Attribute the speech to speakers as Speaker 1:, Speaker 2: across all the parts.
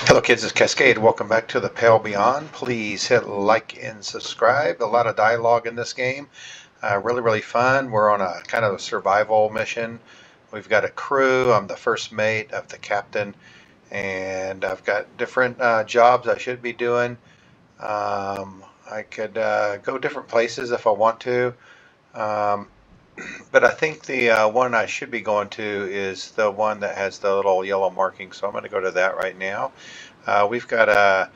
Speaker 1: Hello kids, it's Cascade. Welcome back to the Pale Beyond. Please hit like and subscribe. A lot of dialogue in this game. Really fun. We're on a kind of a survival mission. We've got a crew. I'm the first mate of the captain, and I've got different jobs I should be doing. I could go different places if I want to. Um, but I think the one I should be going to is the one that has the little yellow marking, so I'm going to go to that right now. We've got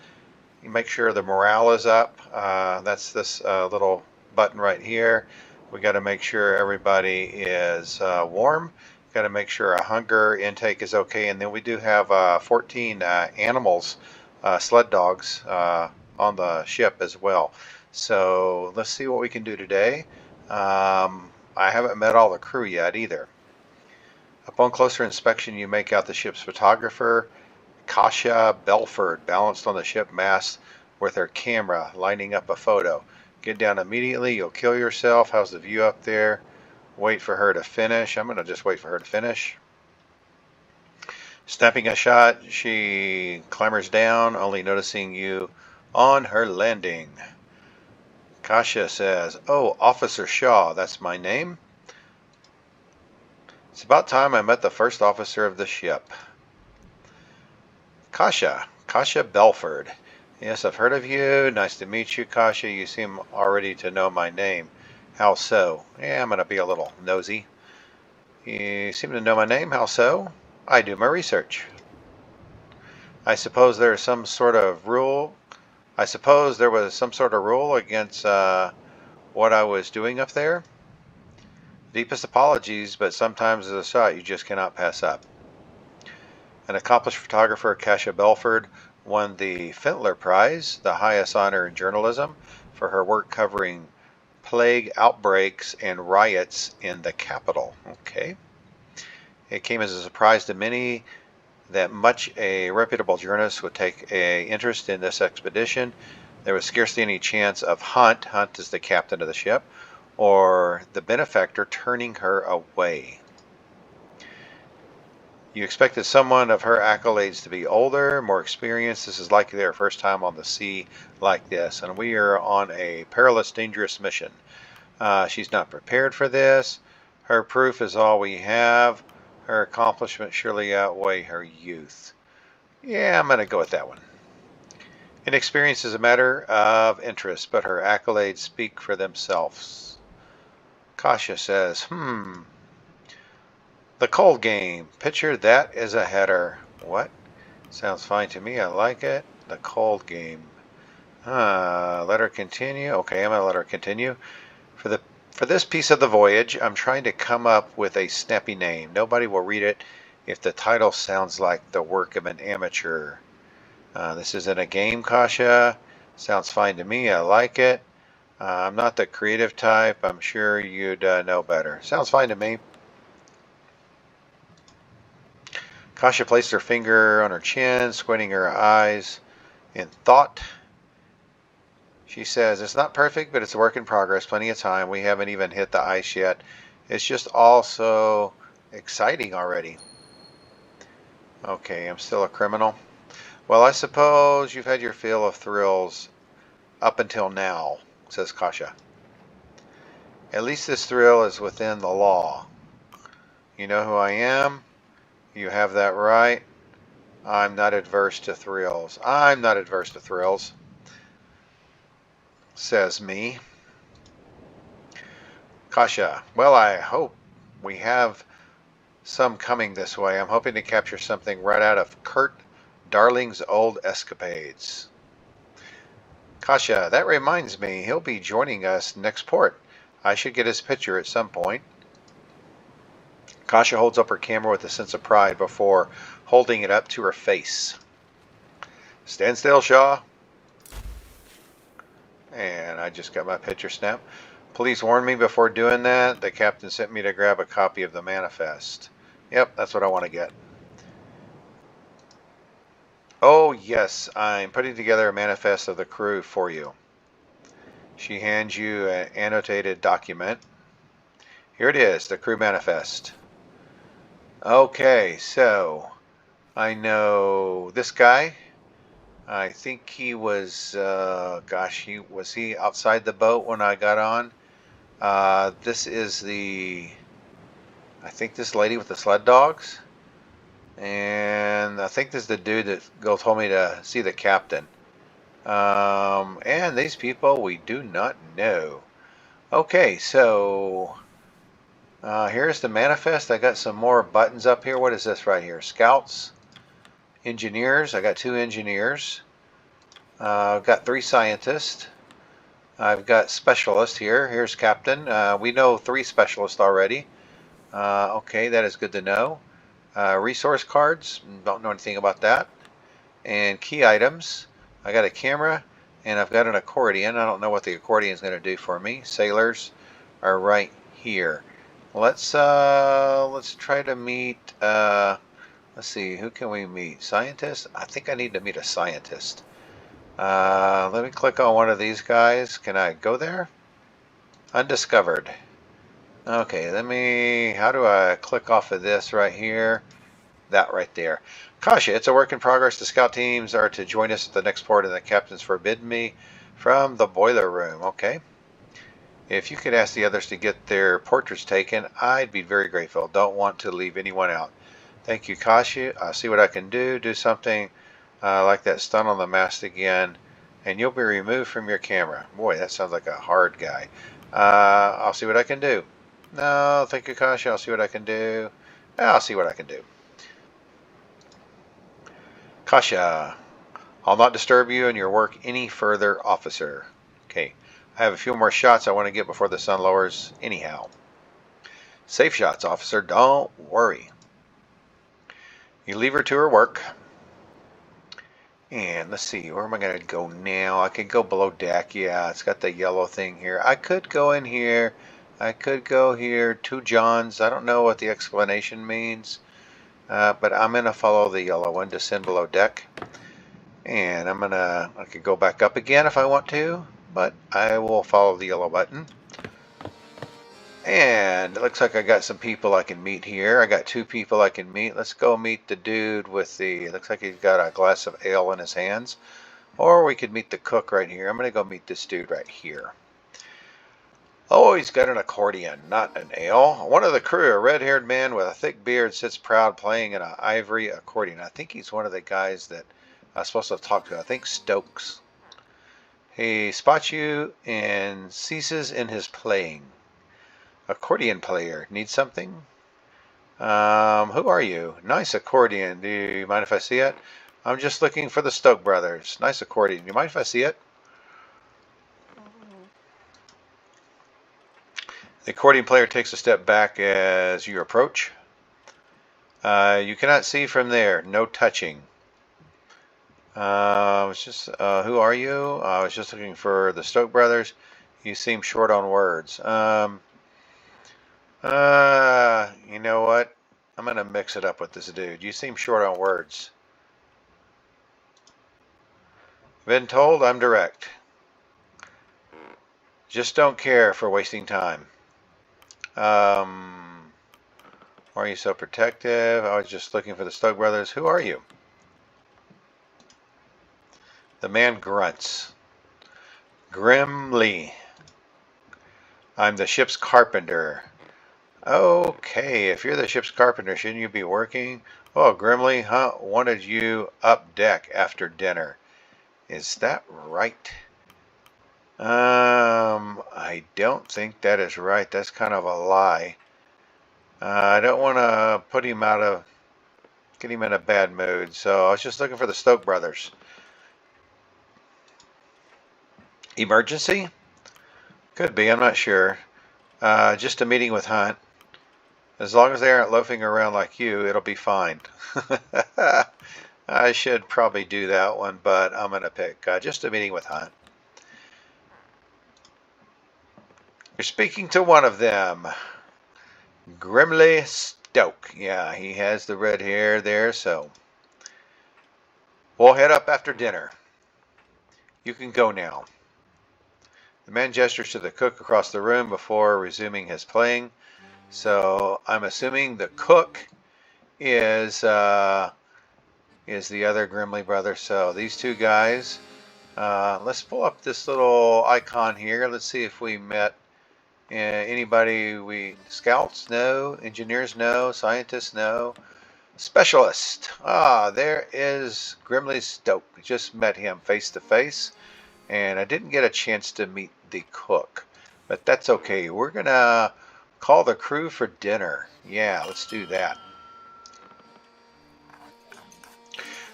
Speaker 1: make sure the morale is up. That's this little button right here. We got to make sure everybody is warm. Got to make sure a hunger intake is okay, and then we do have 14 animals, sled dogs, on the ship as well. So let's see what we can do today. I haven't met all the crew yet either. Upon closer inspection, you make out the ship's photographer, Kasia Belford, balanced on the ship mast with her camera, lining up a photo. Get down immediately, you'll kill yourself. How's the view up there? Wait for her to finish. I'm going to just wait for her to finish. Snapping a shot, she clambers down, only noticing you on her landing. Kasia says, "Oh, Officer Shaw, that's my name. It's about time I met the first officer of the ship." Kasia Belford. "Yes, I've heard of you. Nice to meet you, Kasia. You seem already to know my name." "How so?" "Yeah, I'm going to be a little nosy." "You seem to know my name. How so?" "I do my research." I suppose there was some sort of rule against what I was doing up there?" "Deepest apologies, but sometimes there's a shot you just cannot pass up." An accomplished photographer, Kasia Belford, won the Fintler Prize, the highest honor in journalism, for her work covering plague outbreaks and riots in the capital. Okay. It came as a surprise to many that much a reputable journalist would take an interest in this expedition. There was scarcely any chance of Hunt is the captain of the ship, or the benefactor turning her away. You expected someone of her accolades to be older, more experienced. This is likely their first time on the sea like this, and we are on a perilous, dangerous mission. She's not prepared for this. Her proof is all we have. Her accomplishments surely outweigh her youth. Yeah, I'm going to go with that one. Inexperience is a matter of interest, but her accolades speak for themselves. Kasia says, "The cold game. Picture that as a header." "What?" "Sounds fine to me. I like it. The cold game. Let her continue." Okay, I'm going to let her continue. For this piece of the voyage, I'm trying to come up with a snappy name. Nobody will read it if the title sounds like the work of an amateur. This isn't a game, Kasia. Sounds fine to me. I like it. I'm not the creative type. I'm sure you'd know better. Sounds fine to me. Kasia placed her finger on her chin, squinting her eyes in thought. She says, "It's not perfect, but it's a work in progress. Plenty of time. We haven't even hit the ice yet. It's just all so exciting already." Okay, I'm still a criminal. "Well, I suppose you've had your fill of thrills up until now," says Kasia. "At least this thrill is within the law. You know who I am? You have that right. I'm not adverse to thrills." "I'm not adverse to thrills," says me. Kasia, "Well, I hope we have some coming this way. I'm hoping to capture something right out of Kurt Darling's old escapades." Kasia, "That reminds me, he'll be joining us next port. I should get his picture at some point." Kasia holds up her camera with a sense of pride before holding it up to her face. "Stand still, Shaw." And I just got my picture snapped. "Please warn me before doing that. The captain sent me to grab a copy of the manifest." Yep, that's what I want to get. "Oh, yes, I'm putting together a manifest of the crew for you." She hands you an annotated document. "Here it is, the crew manifest." "Okay, so I know this guy, I think he was, gosh, was he outside the boat when I got on? This is I think this lady with the sled dogs. And I think this is the dude that told me to see the captain. And these people we do not know. Okay, so here's the manifest. I got some more buttons up here. What is this right here? Scouts, engineers. I got 2 engineers. I've got 3 scientists. I've got specialists here. Here's captain. We know 3 specialists already. Okay, that is good to know. Resource cards. Don't know anything about that. And key items. I got a camera and I've got an accordion. I don't know what the accordion is going to do for me. Sailors are right here. Let's try to meet. Let's see, who can we meet? Scientist? I think I need to meet a scientist. Let me click on one of these guys. Can I go there? Undiscovered. Okay, how do I click off of this right here? That right there. Kasha, it's a work in progress. The scout teams are to join us at the next port and the captain's forbidden me from the boiler room. Okay. If you could ask the others to get their portraits taken, I'd be very grateful. Don't want to leave anyone out. Thank you, Kasha. I'll see what I can do. Do something like that stunt on the mast again, and you'll be removed from your camera. Boy, that sounds like a hard guy. I'll see what I can do. No, thank you, Kasha. I'll see what I can do. I'll see what I can do. Kasha, I'll not disturb you in your work any further, officer. Okay, I have a few more shots I want to get before the sun lowers anyhow. Safe shots, officer. Don't worry. You leave her to her work. And let's see, where am I going to go now? I could go below deck. Yeah, it's got the yellow thing here. I could go in here. I could go here. 2 Johns. I don't know what the explanation means. But I'm going to follow the yellow one. Descend below deck. And I could go back up again if I want to. But I will follow the yellow button. And it looks like I got some people I can meet here. I got 2 people I can meet. Let's go meet the dude with it looks like he's got a glass of ale in his hands. Or we could meet the cook right here. I'm going to go meet this dude right here. Oh, he's got an accordion, not an ale. One of the crew, a red-haired man with a thick beard, sits proud playing an ivory accordion. I think he's one of the guys that I'm supposed to talk to. I think Stokes. He spots you and ceases in his playing. Accordion player. Need something? Who are you? Nice accordion. Do you mind if I see it? I'm just looking for the Stoke brothers. Nice accordion. Do you mind if I see it? The accordion player takes a step back as you approach. You cannot see from there. No touching. Who are you? I was just looking for the Stoke brothers. You seem short on words. You know what? I'm going to mix it up with this dude. You seem short on words. Been told I'm direct. Just don't care for wasting time. Why are you so protective? I was just looking for the Stoke brothers. Who are you? The man grunts. Grimly. I'm the ship's carpenter. Okay, if you're the ship's carpenter, shouldn't you be working? Oh, Grimly, huh? Wanted you up deck after dinner. Is that right? I don't think that is right. That's kind of a lie. I don't want to get him in a bad mood. So I was just looking for the Stoke brothers. Emergency? Could be, I'm not sure. Just a meeting with Hunt. As long as they aren't loafing around like you, it'll be fine. I should probably do that one, but I'm going to pick just a meeting with Hunt. You're speaking to one of them. Grimly Stoke. Yeah, he has the red hair there, so we'll head up after dinner. You can go now. The man gestures to the cook across the room before resuming his playing. So I'm assuming the cook is is the other Grimley brother. So these two guys, let's pull up this little icon here. Let's see if we met anybody. Scouts? No. Engineers? No. Scientists? No. Specialist. There is Grimley Stoke. Just met him face to face, and I didn't get a chance to meet the cook, but that's okay. We're gonna call the crew for dinner. Yeah, let's do that.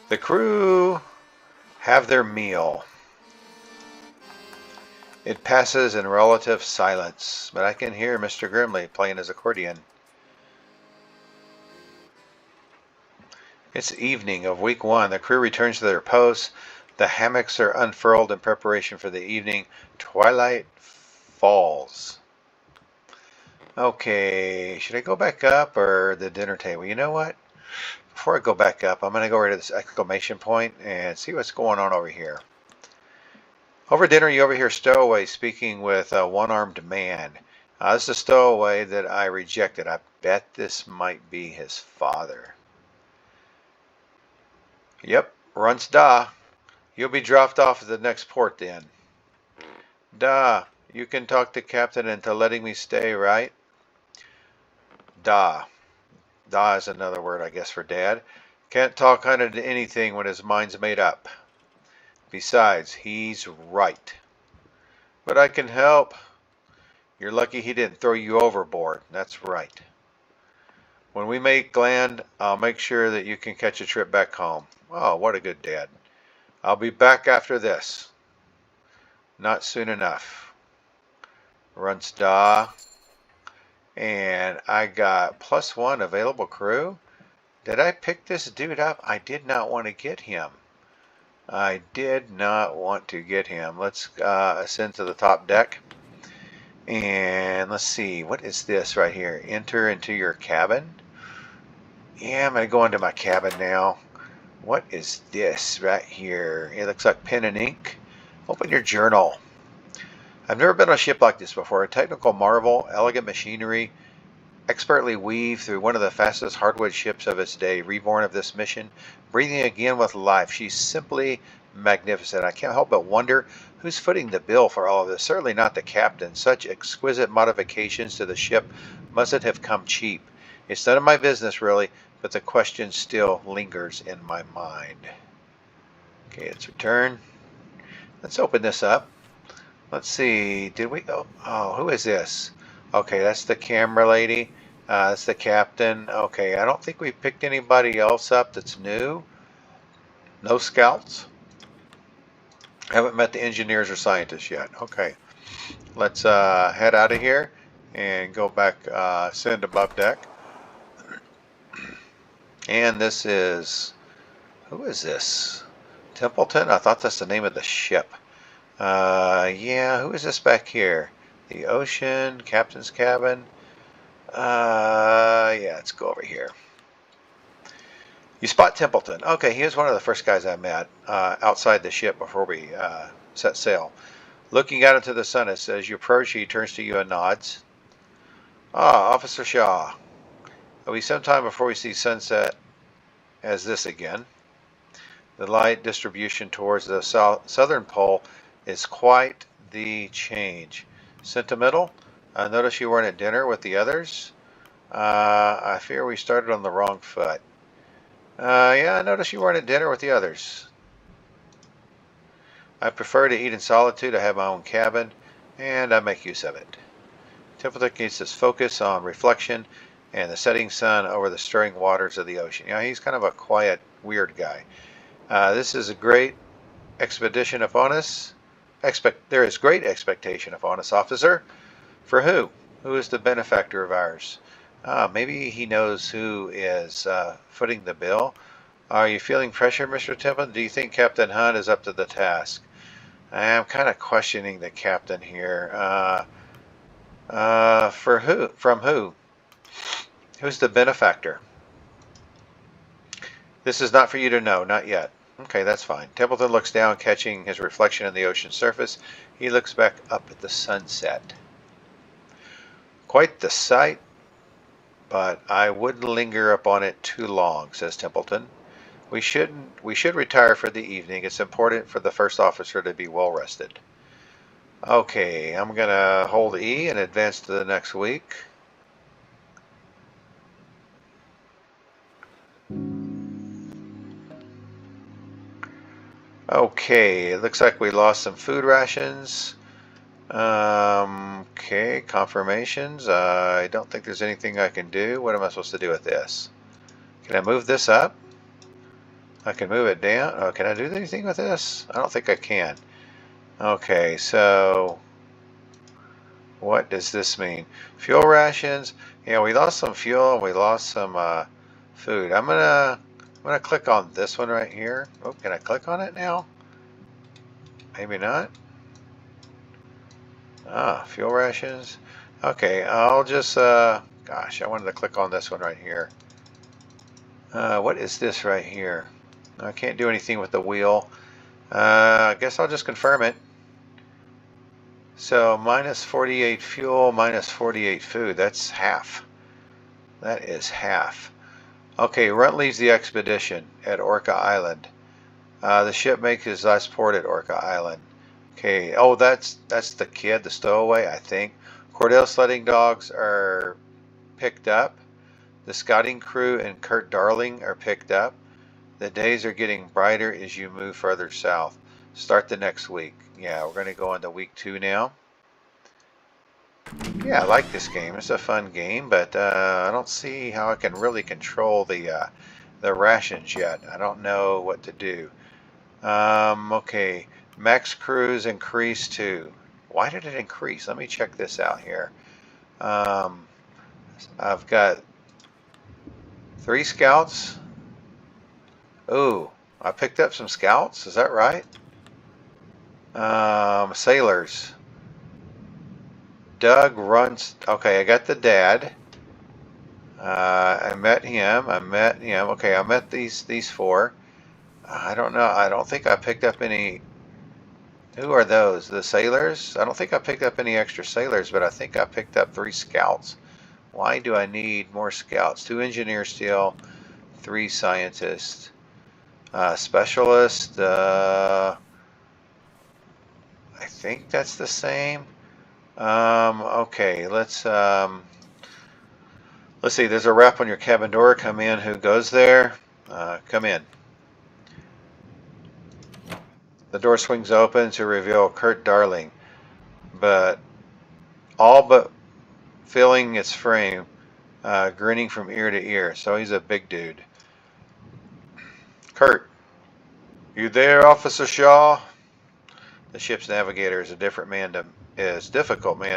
Speaker 1: The crew have their meal. It passes in relative silence, but I can hear Mr. Grimley playing his accordion. It's evening of week 1. The crew returns to their posts. The hammocks are unfurled in preparation for the evening. Twilight falls. Okay, should I go back up or the dinner table? You know what? Before I go back up, I'm going to go right to this exclamation point and see what's going on over here. Over dinner, you overhear Stowaway speaking with a one-armed man. This is a stowaway that I rejected. I bet this might be his father. Yep, Runts Da. You'll be dropped off at the next port then. Da, you can talk the captain into letting me stay, right? Da. Da is another word, I guess, for dad. Can't talk kind of to anything when his mind's made up. Besides, he's right. But I can help. You're lucky he didn't throw you overboard. That's right. When we make land, I'll make sure that you can catch a trip back home. Oh, what a good dad. I'll be back after this. Not soon enough. Runts Da. And I got +1 available crew. Did I pick this dude up? I did not want to get him. I did not want to get him. Let's ascend to the top deck. And let's see. What is this right here? Enter into your cabin. Yeah, I'm going to go into my cabin now. What is this right here? It looks like pen and ink. Open your journal. I've never been on a ship like this before. A technical marvel, elegant machinery, expertly weaved through one of the fastest hardwood ships of its day, reborn of this mission, breathing again with life. She's simply magnificent. I can't help but wonder who's footing the bill for all of this. Certainly not the captain. Such exquisite modifications to the ship mustn't have come cheap. It's none of my business, really, but the question still lingers in my mind. Okay, let's return. Let's open this up. Let's see. Did we? Oh, who is this? Okay, that's the camera lady. That's the captain. Okay, I don't think we picked anybody else up that's new. No scouts. Haven't met the engineers or scientists yet. Okay, let's head out of here and go back, send above deck. And this is, who is this? Templeton? I thought that's the name of the ship. Yeah, who is this back here? The ocean, captain's cabin. Yeah, let's go over here. You spot Templeton. Okay, he was one of the first guys I met outside the ship before we set sail. Looking out into the sun, as you approach, he turns to you and nods. Officer Shaw. It'll be some time before we see sunset as this again. The light distribution towards the southern pole is quite the change. Sentimental? I noticed you weren't at dinner with the others. I fear we started on the wrong foot. Yeah, I noticed you weren't at dinner with the others. I prefer to eat in solitude. I have my own cabin, and I make use of it. Templeton keeps his focus on reflection and the setting sun over the stirring waters of the ocean. Yeah, he's kind of a quiet, weird guy. This is a great expedition upon us. There is great expectation upon us, officer. For who? Who is the benefactor of ours? Maybe he knows who is footing the bill. Are you feeling pressure, Mr. Templeton? Do you think Captain Hunt is up to the task? I am kind of questioning the captain here. For who? From who? Who's the benefactor? This is not for you to know, not yet. Okay, that's fine. Templeton looks down, catching his reflection on the ocean surface. He looks back up at the sunset. Quite the sight, but I wouldn't linger upon it too long, says Templeton. We should retire for the evening. It's important for the first officer to be well rested. Okay, I'm gonna hold E and advance to the next week. Okay, it looks like we lost some food rations. Okay, confirmations. I don't think there's anything I can do. What am I supposed to do with this? Can I move this up? I can move it down. Oh, can I do anything with this? I don't think I can. Okay, so what does this mean? Fuel rations. Yeah, we lost some fuel and we lost some food. I'm gonna click on this one right here. Oh, can I click on it now? Maybe not. Ah, fuel rations. Okay, I'll just gosh, I wanted to click on this one right here. What is this right here? I can't do anything with the wheel. I guess I'll just confirm it. So minus 48 fuel, minus 48 food. That's half. That is half. Okay, Runt leaves the expedition at Orca Island. The ship makes his last port at Orca Island. Okay, oh, that's the kid, the stowaway, I think. Cordell sledding dogs are picked up. The scouting crew and Kurt Darling are picked up. The days are getting brighter as you move further south. Start the next week. Yeah, we're going to go into week 2 now. Yeah, I like this game. It's a fun game, but I don't see how I can really control the rations yet. I don't know what to do. Okay, max cruise increased to. Why did it increase? Let me check this out here. I've got 3 scouts. Ooh, I picked up some scouts. Is that right? Sailors. Doug runs. Okay, I got the dad. I met him. Okay, I met these 4. I don't know. I don't think I picked up any. Who are those? The sailors? I don't think I picked up any extra sailors, but I think I picked up 3 scouts. Why do I need more scouts? 2 engineers still, 3 scientists. Specialist. I think that's the same. Okay, let's see. There's a rap on your cabin door. Come in. Who goes there? Come in. The door swings open to reveal Kurt Darling, but all but filling its frame, grinning from ear to ear. So he's a big dude. Kurt, you there, Officer Shaw? The ship's navigator is a difficult man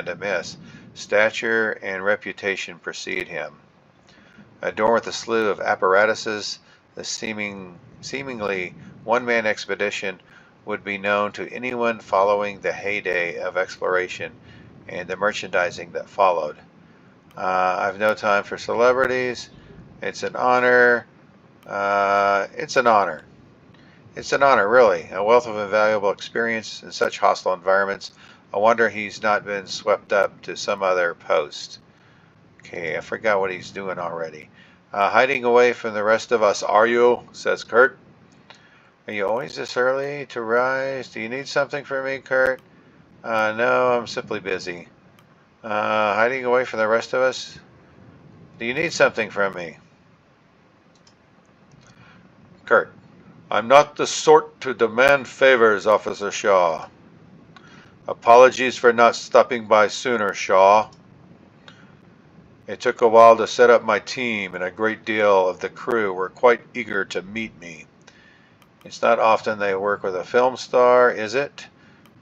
Speaker 1: to miss. Stature and reputation precede him. Adorned with a slew of apparatuses, the seemingly one-man expedition would be known to anyone following the heyday of exploration and the merchandising that followed. I've no time for celebrities. It's an honor. It's an honor. It's an honor, really. A wealth of invaluable experience in such hostile environments. I wonder he's not been swept up to some other post. Okay, I forgot what he's doing already. Hiding away from the rest of us, are you? Says Kurt. Are you always this early to rise? Do you need something from me, Kurt? No, I'm simply busy. Hiding away from the rest of us? Do you need something from me? Kurt. I'm not the sort to demand favors, Officer Shaw. Apologies for not stopping by sooner, Shaw. It took a while to set up my team, and a great deal of the crew were quite eager to meet me. It's not often they work with a film star, is it?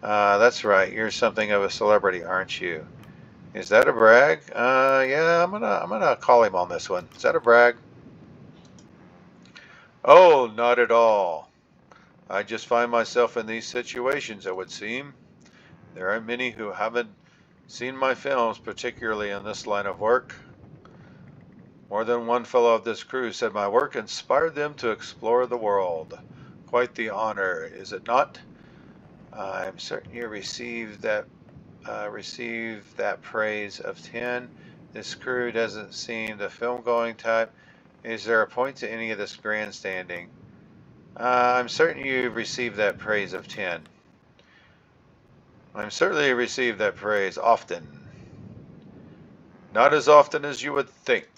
Speaker 1: That's right. You're something of a celebrity, aren't you? Is that a brag? Yeah, I'm gonna call him on this one. Is that a brag? Oh, not at all. I just find myself in these situations, it would seem. There are many who haven't seen my films, particularly in this line of work. More than one fellow of this crew said my work inspired them to explore the world. Quite the honor, is it not? I'm certain you received that praise of 10. This crew doesn't seem the film-going type. Is there a point to any of this grandstanding? I'm certain you've received that praise of 10. I'm certainly received that praise often. Not as often as you would think.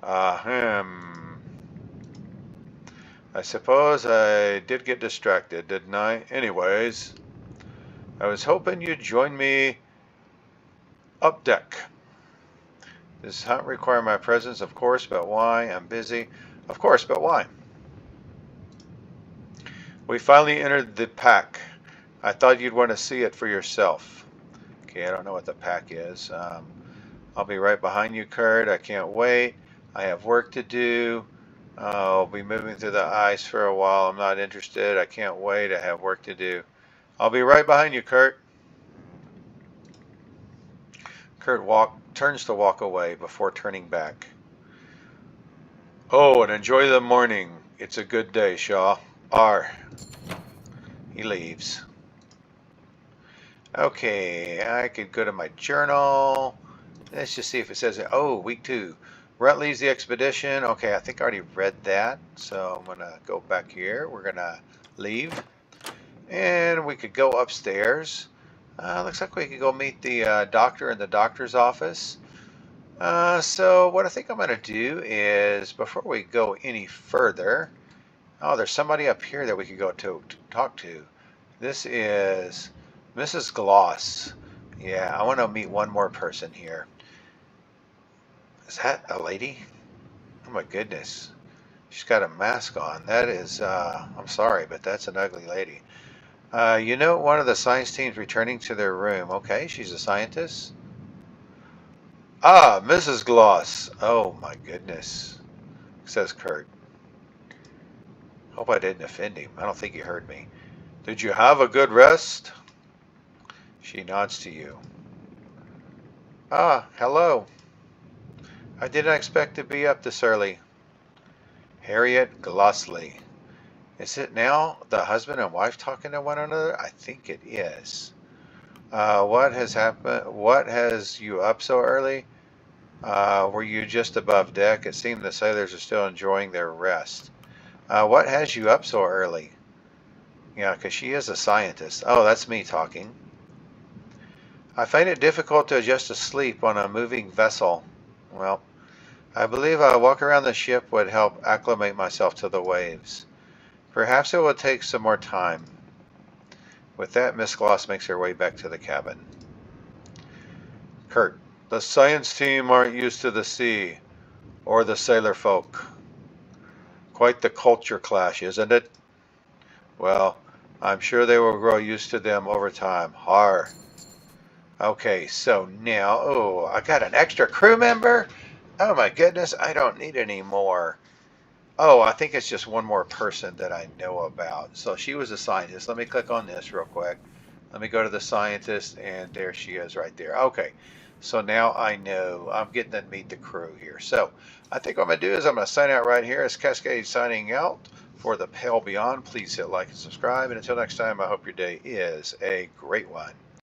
Speaker 1: Ahem. I suppose I did get distracted, didn't I? Anyways, I was hoping you'd join me up deck. Does hunt require my presence? Of course, but why? I'm busy. Of course, but why? We finally entered the pack. I thought you'd want to see it for yourself. Okay, I don't know what the pack is. I'll be right behind you, Kurt. I can't wait. I have work to do. I'll be moving through the ice for a while. I'm not interested. I can't wait. I have work to do. I'll be right behind you, Kurt. Kurt turns to walk away before turning back. Oh, and enjoy the morning. It's a good day, Shaw. R. He leaves. Okay, I could go to my journal. Let's just see if it says it. Oh, week 2. Rhett leaves the expedition. Okay, I think I already read that. So I'm going to go back here. We're going to leave. And we could go upstairs. Looks like we could go meet the doctor in the doctor's office. So what I think I'm going to do is, before we go any further, oh, there's somebody up here that we could go to talk to. This is Mrs. Gloss. Yeah, I want to meet one more person here. Is that a lady? Oh my goodness. She's got a mask on. That is, I'm sorry, but that's an ugly lady. You know, one of the science team's returning to their room. Okay, she's a scientist. Ah, Mrs. Gloss. Oh my goodness, says Kurt. Hope I didn't offend him. I don't think he heard me. Did you have a good rest? She nods to you. Ah, hello. I didn't expect to be up this early. Harriet Glossley. Is it now the husband and wife talking to one another? I think it is. What has happened? What has you up so early? Were you just above deck? It seemed the sailors are still enjoying their rest. What has you up so early? Yeah, because she is a scientist. Oh, that's me talking. I find it difficult to adjust to sleep on a moving vessel. Well, I believe a walk around the ship would help acclimate myself to the waves. Perhaps it will take some more time. With that, Miss Gloss makes her way back to the cabin. Kurt, the science team aren't used to the sea, or the sailor folk. Quite the culture clash, isn't it? Well, I'm sure they will grow used to them over time. Har. Okay, so now, oh, I got an extra crew member? Oh my goodness, I don't need any more. Oh, I think it's just one more person that I know about. So she was a scientist. Let me click on this real quick. Let me go to the scientist, and there she is right there. Okay, so now I know I'm getting to meet the crew here. So I think what I'm going to do is I'm going to sign out right here. It's Cascade signing out for the Pale Beyond. Please hit like and subscribe. And until next time, I hope your day is a great one.